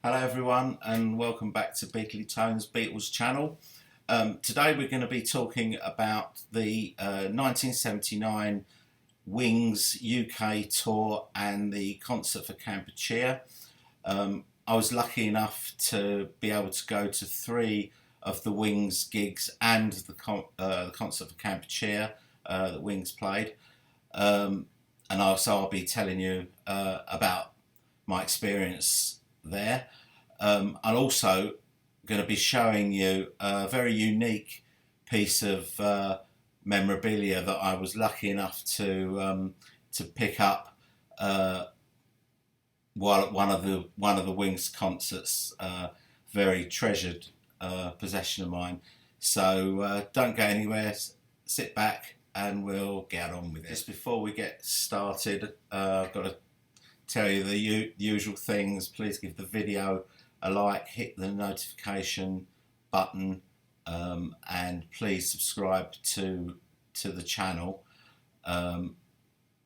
Hello everyone and welcome back to Beatley Tone's Beatles channel. Today we're going to be talking about the 1979 Wings UK tour and the Concert for Kampuchea. I was lucky enough to be able to go to three of the Wings gigs and the Concert for Kampuchea that Wings played. And also I'll be telling you about my experience there. I'm also going to be showing you a very unique piece of memorabilia that I was lucky enough to pick up while at one of the Wings concerts. Very treasured possession of mine. So don't go anywhere. Sit back and we'll get on with it. Just before we get started, I've got to tell you the usual things. Please give the video a like, hit the notification button, and please subscribe to the channel.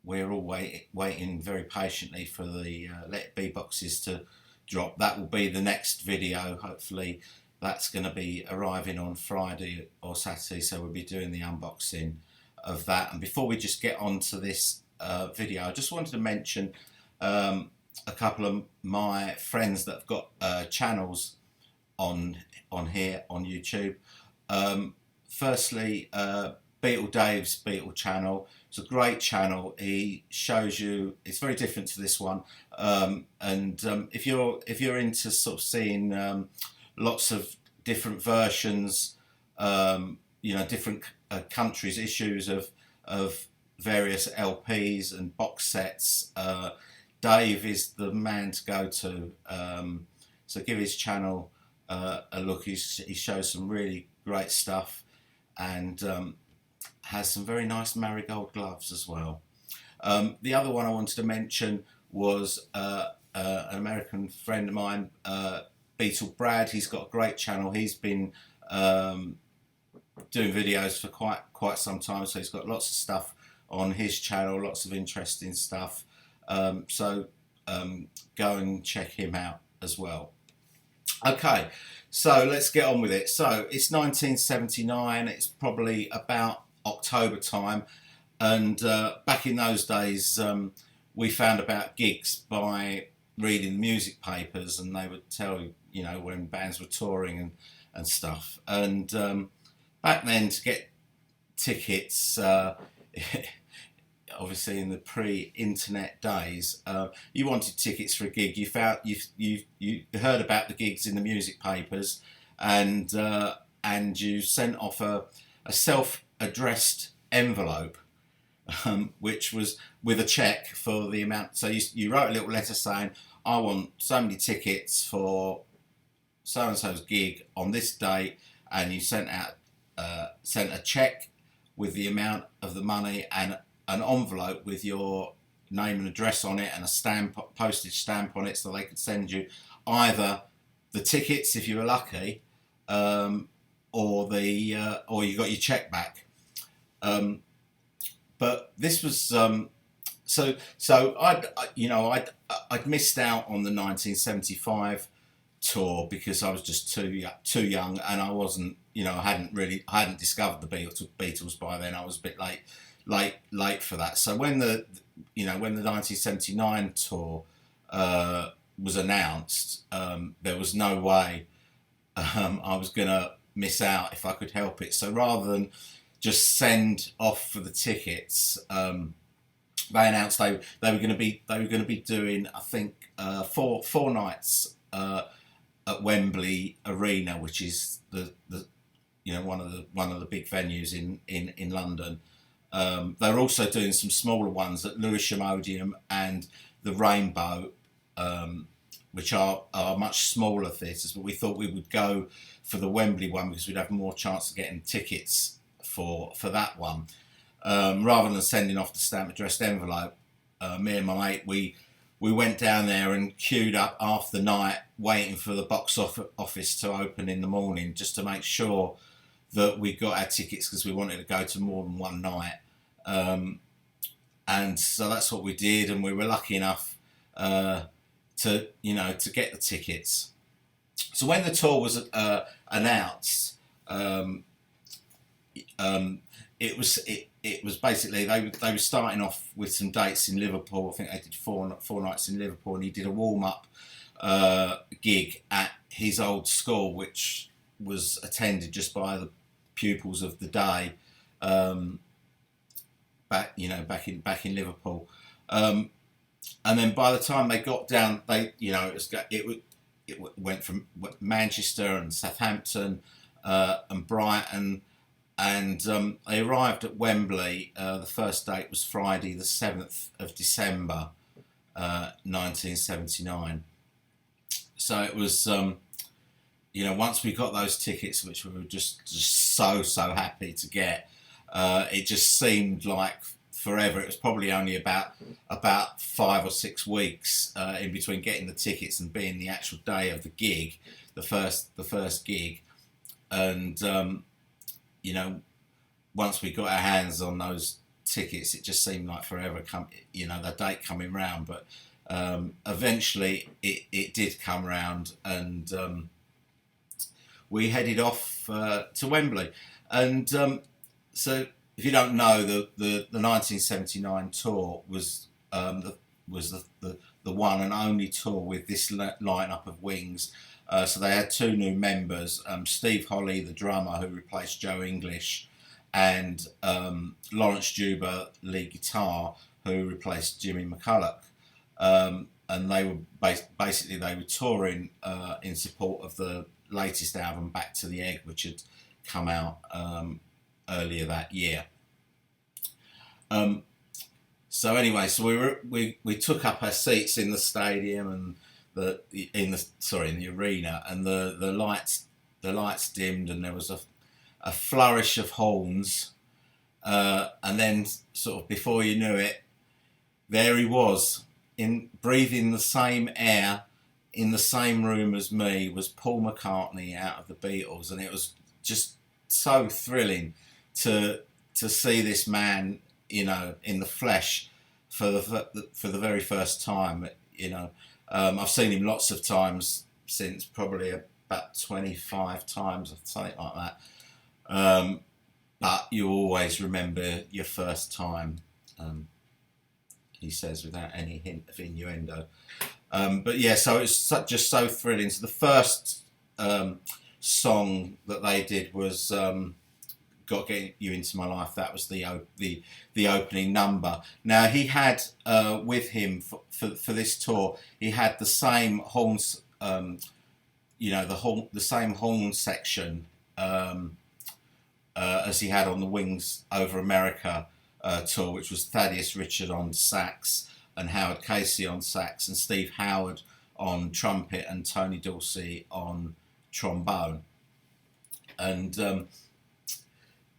We're all waiting very patiently for the Let It Be boxes to drop. That will be the next video. Hopefully that's going to be arriving on Friday or Saturday, so we'll be doing the unboxing of that. And before we just get on to this video, I just wanted to mention a couple of my friends that have got channels on here on YouTube. Firstly, Beatle Dave's Beatle channel. It's a great channel. He shows you. It's very different to this one. If you're into sort of seeing lots of different versions, different countries' issues of various LPs and box sets. Dave is the man to go to, so give his channel a look. He shows some really great stuff and has some very nice marigold gloves as well. The other one I wanted to mention was an American friend of mine, Beatle Brad. He's got a great channel. He's been doing videos for quite some time, so he's got lots of stuff on his channel, lots of interesting stuff. So go and check him out as well. Okay, so let's get on with it. So it's 1979. It's probably about October time, and back in those days, we found about gigs by reading the music papers, and they would tell you, when bands were touring and stuff. And back then, to get tickets. Obviously, in the pre-internet days, you wanted tickets for a gig. You heard about the gigs in the music papers, and you sent off a self-addressed envelope, which was with a cheque for the amount. So you wrote a little letter saying, "I want so many tickets for so and so's gig on this date," and you sent a cheque with the amount of the money and an envelope with your name and address on it and a postage stamp on it, so they could send you either the tickets if you were lucky, or you got your cheque back. But this was so I'd missed out on the 1975 tour because I was just too young, and I wasn't, I hadn't discovered the Beatles by then. I was a bit late for that. So when the 1979 tour was announced, there was no way I was gonna miss out if I could help it. So rather than just send off for the tickets, they announced they were going to be doing, I think, four nights at Wembley Arena, which is the one of the big venues in London. They're also doing some smaller ones at Lewisham Odeum and the Rainbow, which are much smaller theatres. But we thought we would go for the Wembley one because we'd have more chance of getting tickets for that one, rather than sending off the stamp addressed envelope. Me and my mate, we went down there and queued up half the night waiting for the box office to open in the morning, just to make sure that we got our tickets, because we wanted to go to more than one night. And so that's what we did, and we were lucky enough to get the tickets. So when the tour was announced, um, it was basically they were starting off with some dates in Liverpool. I think they did four nights in Liverpool, and he did a warm up gig at his old school, which was attended just by the pupils of the day. Back in Liverpool, and then by the time they got down, it went from Manchester and Southampton and Brighton, and they arrived at Wembley. The first date was Friday, the 7th of December, 1979. So it was, once we got those tickets, which we were just so happy to get, it just seemed like forever. It was probably only about 5 or 6 weeks in between getting the tickets and being the actual day of the gig, the first gig, and once we got our hands on those tickets, it just seemed like forever. The date coming round, but eventually it did come round, and we headed off to Wembley, and so. If you don't know, the 1979 tour was the one and only tour with this lineup of Wings. So they had 2 new members, Steve Holley, the drummer, who replaced Joe English, and Lawrence Juba, lead guitar, who replaced Jimmy McCulloch. And they were basically touring in support of the latest album, Back to the Egg, which had come out earlier that year. So anyway, so we took up our seats in the stadium and in the arena, and the lights dimmed, and there was a flourish of horns, and then sort of before you knew it, there he was, breathing the same air in the same room as me, was Paul McCartney out of the Beatles, and it was just so thrilling to see this man, in the flesh for the very first time. I've seen him lots of times since, probably about 25 times or something like that. But you always remember your first time, he says, without any hint of innuendo. But yeah, so it's just so thrilling. So the first song that they did was Got Get You Into My Life. That was the opening number. Now he had with him for this tour, he had the same horns, the same horn section as he had on the Wings Over America tour, which was Thaddeus Richard on sax and Howard Casey on sax and Steve Howard on trumpet and Tony Dorsey on trombone. And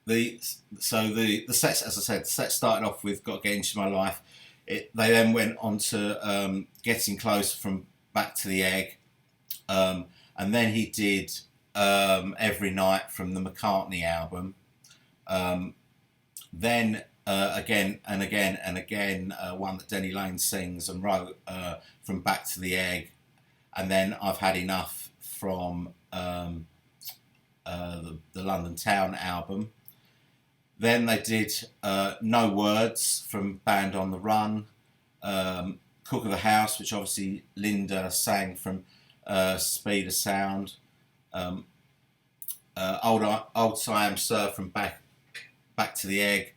the sets, as I said, the set started off with Got to Get Into My Life. They then went on to Getting Closer from Back to the Egg, and then he did Every Night from the McCartney album. Then again and again and again, one that Denny Lane sings and wrote, from Back to the Egg, and then I've Had Enough from the London Town album. Then they did No Words from Band on the Run, Cook of the House, which obviously Linda sang from Speed of Sound, Old Siam Sir from Back to the Egg,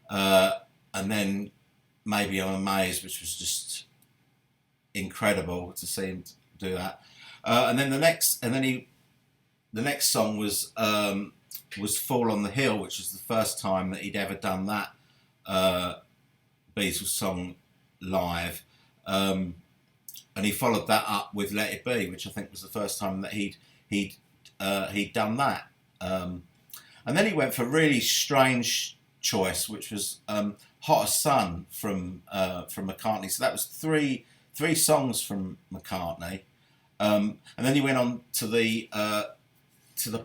and then Maybe I'm Amazed, which was just incredible to see him do that. And then the next song was Fall on the Hill, which was the first time that he'd ever done that Beatles song live. And he followed that up with Let It Be, which I think was the first time that he'd done that. And then he went for a really strange choice, which was Hot as Sun from McCartney. So that was three songs from McCartney. And then he went on to the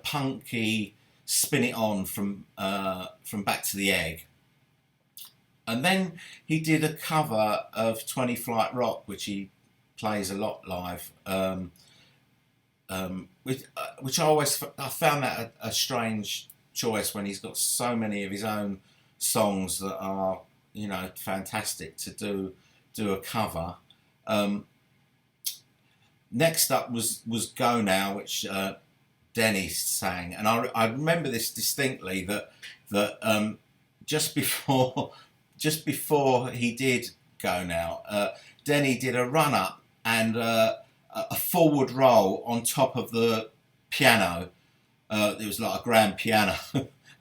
punky Spin It On from Back to the Egg. And then he did a cover of 20 Flight Rock, which he plays a lot live. Which I found that a strange choice when he's got so many of his own songs that are, you know, fantastic to do a cover. Next up was Go Now, which Denny sang, and I remember this distinctly, that just before he did Go Now, Denny did a run up and a forward roll on top of the piano. It was like a grand piano.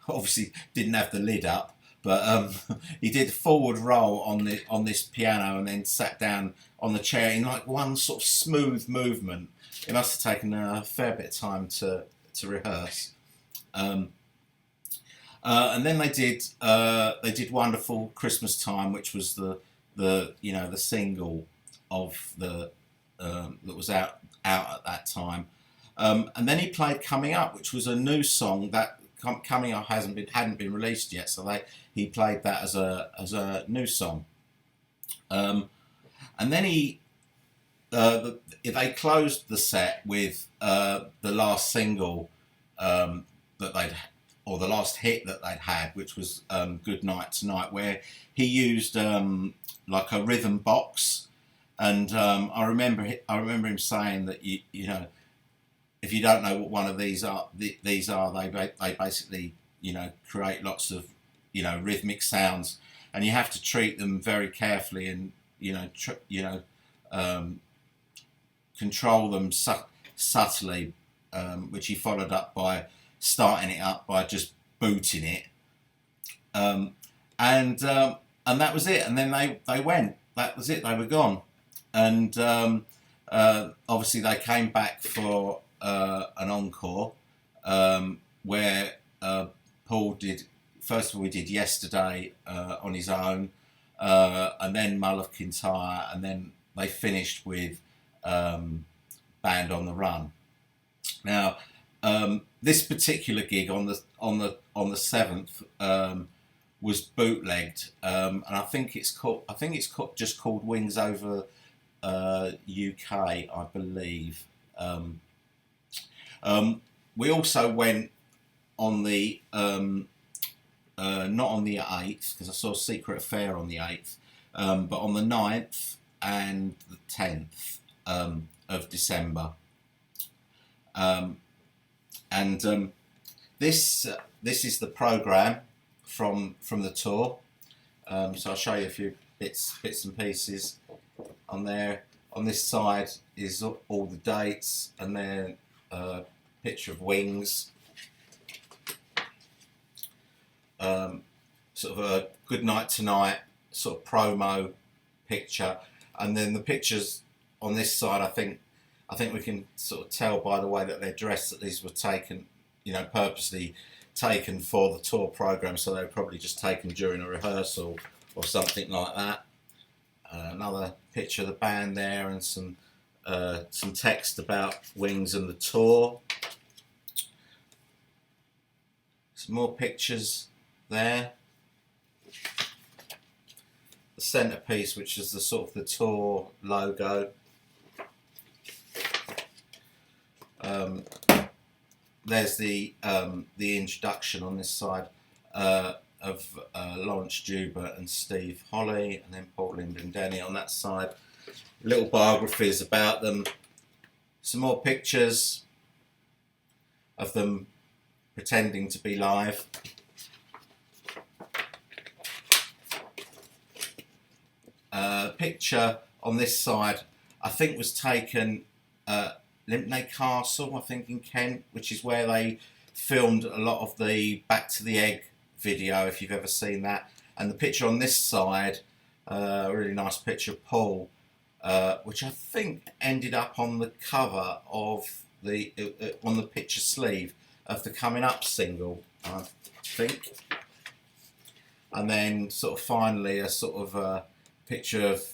Obviously, didn't have the lid up, but he did a forward roll on this piano and then sat down on the chair in like one sort of smooth movement. It must have taken a fair bit of time to rehearse. And then they did Wonderful Christmas Time, which was the single of the that was out at that time. And then he played Coming Up, which was a new song that Coming Up hadn't been released yet, so he played that as a new song. And then they closed the set with the last single the last hit that they'd had, which was Good Night Tonight, where he used like a rhythm box. And I remember him saying that you know, if you don't know what one of these are, they basically, you know, create lots of, you know, rhythmic sounds, and you have to treat them very carefully and, you know, control them subtly, which he followed up by starting it up by just booting it, and that was it. And then they went. That was it. They were gone. And obviously they came back for an encore, where Paul did, first of all he did Yesterday on his own, and then Mull of Kintyre, and then they finished with Band on the Run. Now this particular gig on the 7th was bootlegged, and I think it's just called Wings Over UK, I believe. We also went on the not on the 8th, because I saw Secret Affair on the 8th, but on the 9th and the 10th of December. This is the programme from the tour. So I'll show you a few bits and pieces on there. On this side is all the dates, and then a picture of Wings. Sort of a Good Night Tonight sort of promo picture, and then the pictures on this side, I think we can sort of tell by the way that they're dressed that these were taken, you know, purposely taken for the tour program, so they were probably just taken during a rehearsal or something like that. Another picture of the band there, and some text about Wings and the tour. Some more pictures there. The centerpiece, which is the sort of the tour logo. There's the introduction on this side of Lawrence Juba and Steve Holly, and then Paul and Denny on that side. Little biographies about them. Some more pictures of them pretending to be live. Picture on this side, I think, was taken at Lympne Castle, I think in Kent, which is where they filmed a lot of the Back to the Egg video, if you've ever seen that. And the picture on this side, a really nice picture of Paul, which I think ended up on the cover of on the picture sleeve of the Coming Up single, I think. And then sort of finally a sort of picture of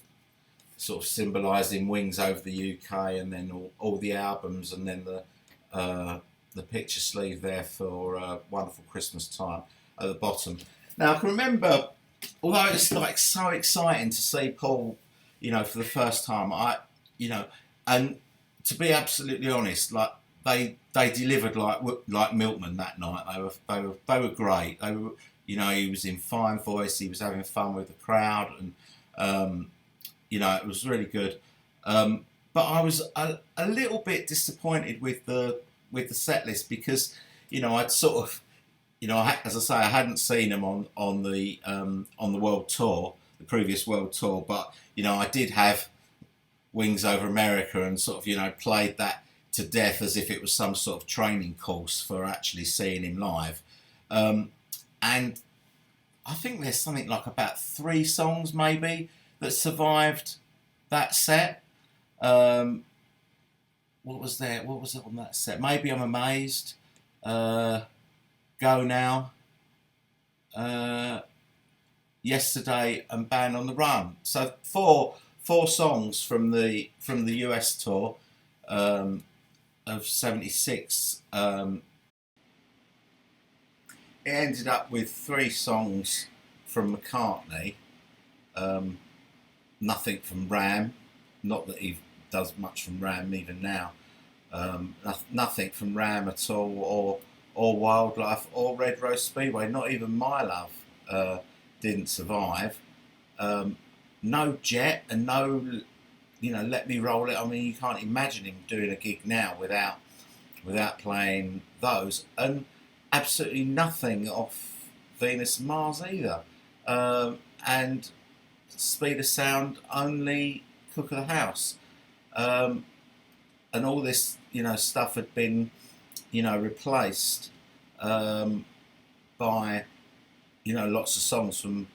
sort of symbolising Wings over the UK, and then all the albums, and then the picture sleeve there for Wonderful Christmas Time at the bottom. Now I can remember, although it's like so exciting to see Paul, you know, for the first time, you know, and to be absolutely honest, like they delivered like Milkman that night. They were great. They were, he was in fine voice. He was having fun with the crowd, and it was really good. But I was a little bit disappointed with the set list because I'd sort of as I say, I hadn't seen them on the world tour, the previous world tour, but I did have Wings Over America and sort of played that to death as if it was some sort of training course for actually seeing him live. And I think there's something like about 3 songs maybe that survived that set. What was there? What was it on that set? Maybe I'm Amazed. Go Now. Yesterday and Band on the Run. So four songs from the US tour of '76. It ended up with 3 songs from McCartney. Nothing from Ram. Not that he does much from Ram even now. Nothing from Ram at all, or Wildlife, or Red Rose Speedway. Not even My Love didn't survive. No Jet and no, Let Me Roll It. I mean, you can't imagine him doing a gig now without playing those, and absolutely nothing off Venus and Mars either. And Speed of Sound, only Cook of the House. And all this, stuff had been, replaced by, lots of songs from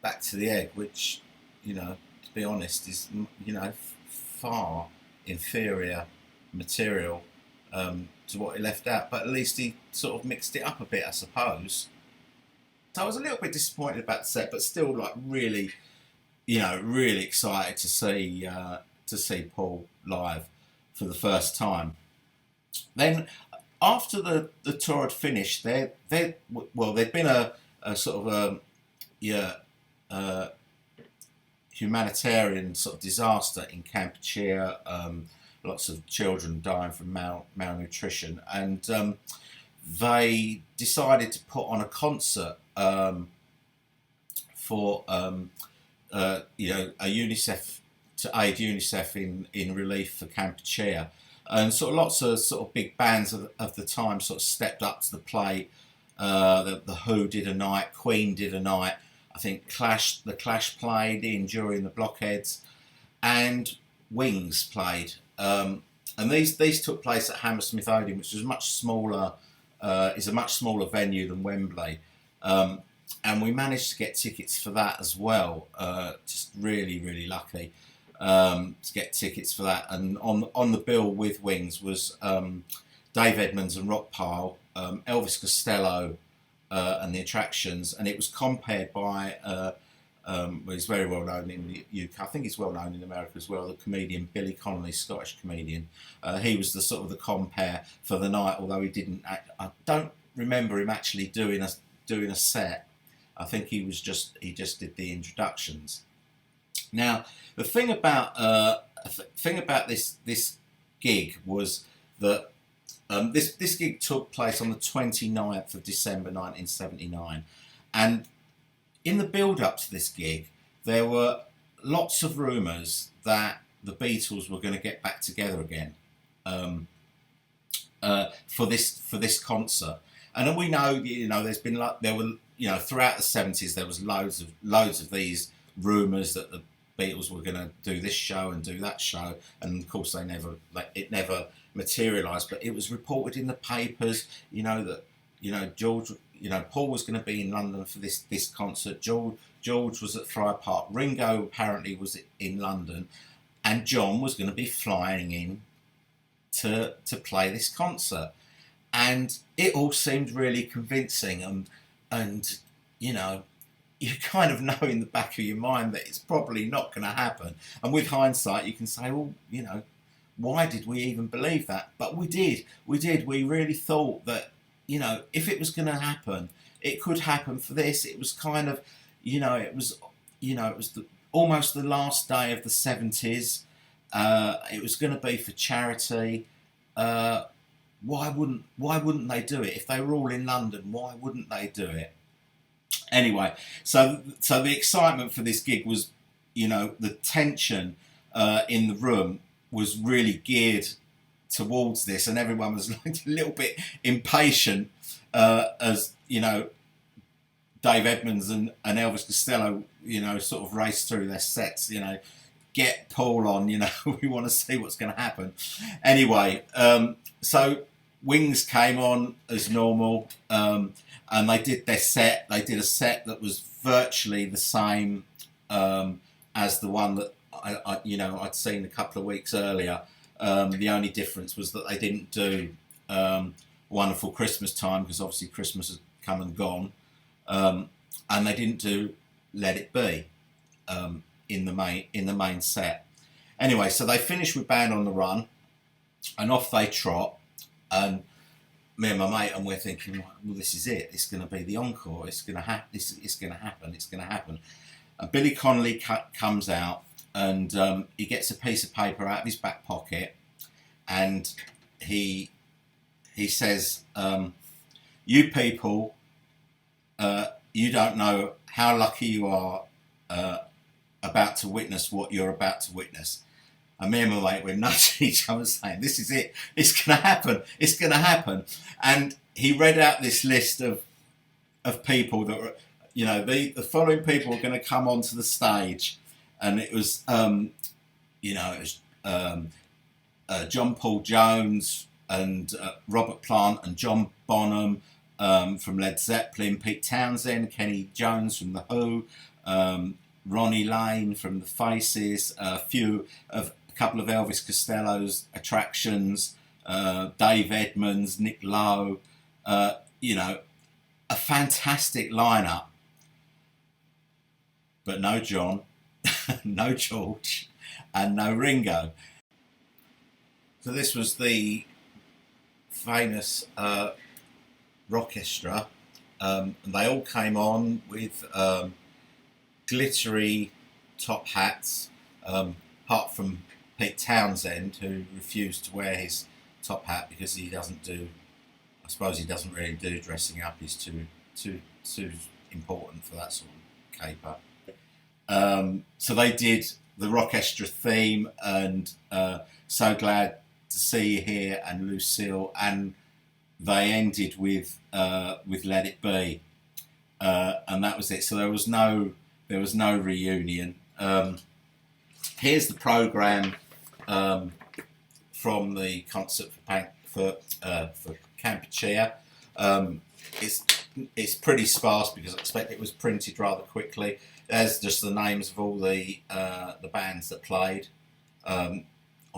Back to the Egg, which, to be honest, is, far inferior material to what he left out. But at least he sort of mixed it up a bit, I suppose. So I was a little bit disappointed about the set, but still, like, really, really excited to see Paul live for the first time. Then, after the tour had finished, there'd been a sort of humanitarian sort of disaster in Kampuchea. Lots of children dying from malnutrition, and they decided to put on a concert for a UNICEF to aid UNICEF in relief for Kampuchea, and sort of lots of sort of big bands of the time sort of stepped up to the plate. The Who did a night, Queen did a night. I think the Clash played during the blockheads, and Wings played. And these took place at Hammersmith Odeon, which is much smaller. Is a much smaller venue than Wembley. And we managed to get tickets for that as well. Just really, really lucky to get tickets for that. And on the bill with Wings was Dave Edmunds and Rockpile, Elvis Costello, and the Attractions. And it was compared by, he's very well known in the UK. I think he's well known in America as well. The comedian Billy Connolly, Scottish comedian. He was the sort of the compare for the night, although he didn't. I don't remember him actually doing a set. I think he just did the introductions. Now, the thing about this gig was that this gig took place on the 29th of December 1979, and in the build-up to this gig, there were lots of rumours that the Beatles were going to get back together again for this concert. And we know, there's been throughout the 70s there was loads of these rumours that the Beatles were going to do this show and do that show, and of course it never materialised. But it was reported in the papers, that George. Paul was going to be in London for this concert. George was at Friar Park. Ringo apparently was in London, and John was going to be flying in to play this concert. And it all seemed really convincing, and you kind of know in the back of your mind that it's probably not going to happen. And with hindsight, you can say, well, why did we even believe that? But we did. We really thought that, if it was going to happen, it could happen for this. It was kind of, it was almost the last day of the 70s. It was going to be for charity. Uh, why wouldn't they do it if they were all in London? Why wouldn't they do it? Anyway, so the excitement for this gig was, the tension in the room was really geared towards this, and everyone was like a little bit impatient as Dave Edmunds and Elvis Costello sort of raced through their sets. Get Paul on. We want to see what's going to happen. Anyway, so Wings came on as normal, and they did their set. They did a set that was virtually the same as the one that I'd seen a couple of weeks earlier. The only difference was that they didn't do Wonderful Christmas Time, because obviously Christmas has come and gone, and they didn't do Let It Be in the main set. Anyway, so they finished with Band on the Run, and off they trot. And me and my mate, and we're thinking, well, this is it. It's going to be the encore. It's going to happen. It's going to happen. It's going to happen. And Billy Connolly comes out, and he gets a piece of paper out of his back pocket, and he says, "You people, you don't know how lucky you are about to witness what you're about to witness." And me and my mate were nudging each other saying, this is it. It's going to happen. It's going to happen. And he read out this list of people that were, the following people were going to come onto the stage. And it was, John Paul Jones and Robert Plant and John Bonham from Led Zeppelin, Pete Townsend, Kenny Jones from The Who, Ronnie Lane from The Faces, a couple of Elvis Costello's attractions, Dave Edmunds, Nick Lowe, a fantastic lineup. But no John, no George, and no Ringo. So this was the famous Rockestra, and they all came on with glittery top hats, apart from Pete Townsend, who refused to wear his top hat because he doesn't really do dressing up. He's too important for that sort of caper. So they did the Rockestra theme, and So Glad to See You Here, and Lucille, and they ended with Let It Be, and that was it. So there was no reunion. Here's the programme from the concert for Kampuchea. It's pretty sparse because I expect it was printed rather quickly. There's just the names of all the bands that played on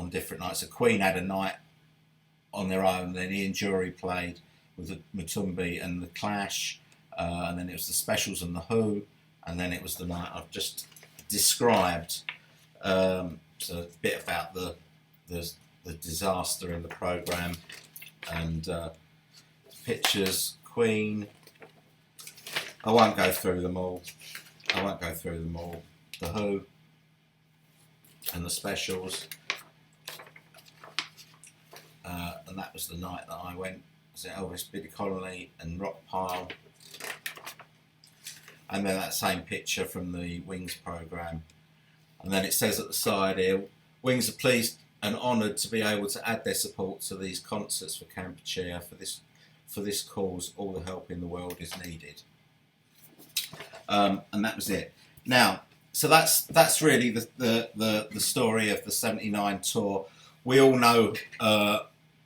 different nights. So Queen had a night on their own. Then Ian Jury played with the Mutumbi and the Clash, and then it was the Specials and the Who, and then it was the night I've just described. So a bit about the disaster in the programme, and pictures. Queen. I won't go through them all. The Who and the Specials, and that was the night that I went. So Elvis, Billy Connolly, and Rock Pile. And then that same picture from the Wings programme. And then it says at the side here, Wings are pleased and honoured to be able to add their support to these concerts for Kampuchea. For this cause, all the help in the world is needed. And that was it. Now, so that's really the story of the '79 tour. We all know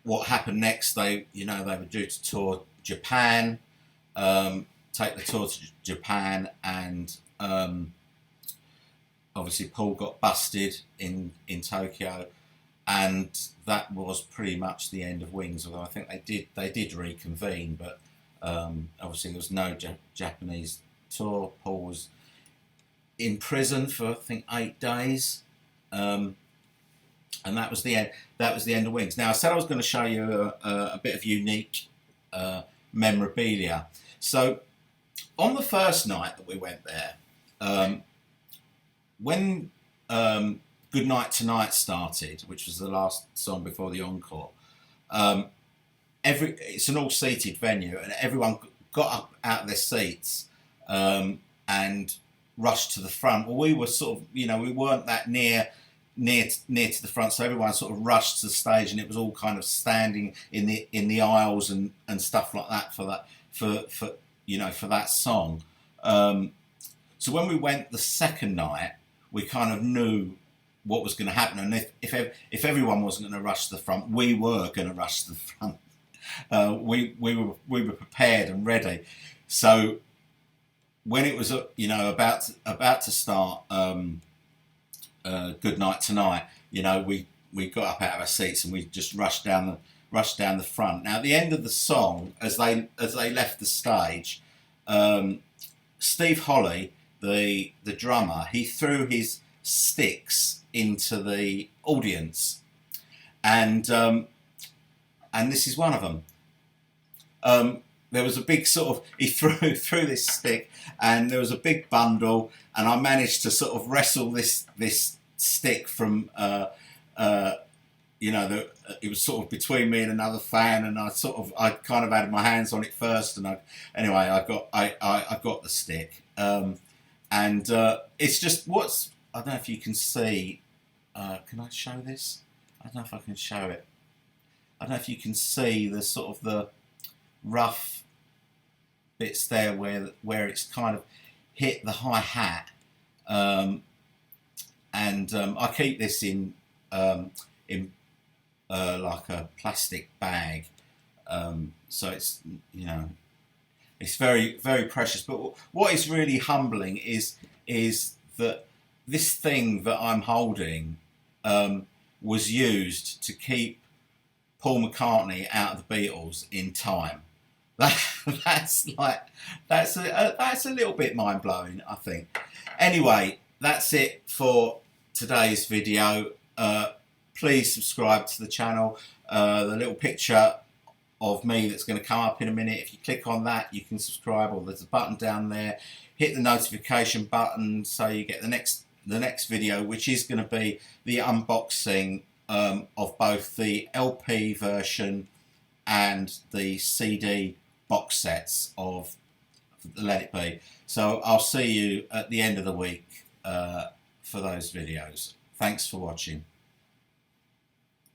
what happened next. They were due to tour Japan, take the tour to Japan, and obviously Paul got busted in Tokyo, and that was pretty much the end of Wings. Although I think they did reconvene, but obviously there was no Japanese tour. Paul was in prison for I think 8 days, and that was the end. That was the end of Wings. Now I said I was going to show you a bit of unique memorabilia. So on the first night that we went there, when Good Night Tonight started, which was the last song before the encore, it's an all-seated venue, and everyone got up out of their seats and rushed to the front. Well, we were sort of, you know, we weren't that near to the front, so everyone sort of rushed to the stage, and it was all kind of standing in the aisles and stuff like that for you know, for that song. So when we went the second night, we kind of knew what was going to happen, and if everyone wasn't going to rush to the front, we were going to rush to the front. We were prepared and ready. So when it was you know, about to start Good Night Tonight, you know, we got up out of our seats and we just rushed down the front. Now at the end of the song, as they left the stage, Steve Holly, the drummer, he threw his sticks into the audience, and this is one of them. There was a big sort of, he threw this stick, and there was a big bundle, and I managed to sort of wrestle this stick from you know, it was sort of between me and another fan, and I kind of had my hands on it first, and I got the stick, and it's just I don't know if you can see. Can I show this? I don't know if I can show it. I don't know if you can see the sort of the rough bits there where it's kind of hit the hi-hat, and I keep this in like a plastic bag, so it's, you know, it's very, very precious. But what is really humbling is that this thing that I'm holding was used to keep Paul McCartney out of the Beatles in time. That's a little bit mind-blowing, I think. Anyway, that's it for today's video. Please subscribe to the channel. The little picture of me that's going to come up in a minute, if you click on that, you can subscribe, or there's a button down there. Hit the notification button so you get the next video, which is going to be the unboxing of both the LP version and the CD box sets of Let It Be. So I'll see you at the end of the week for those videos. Thanks for watching.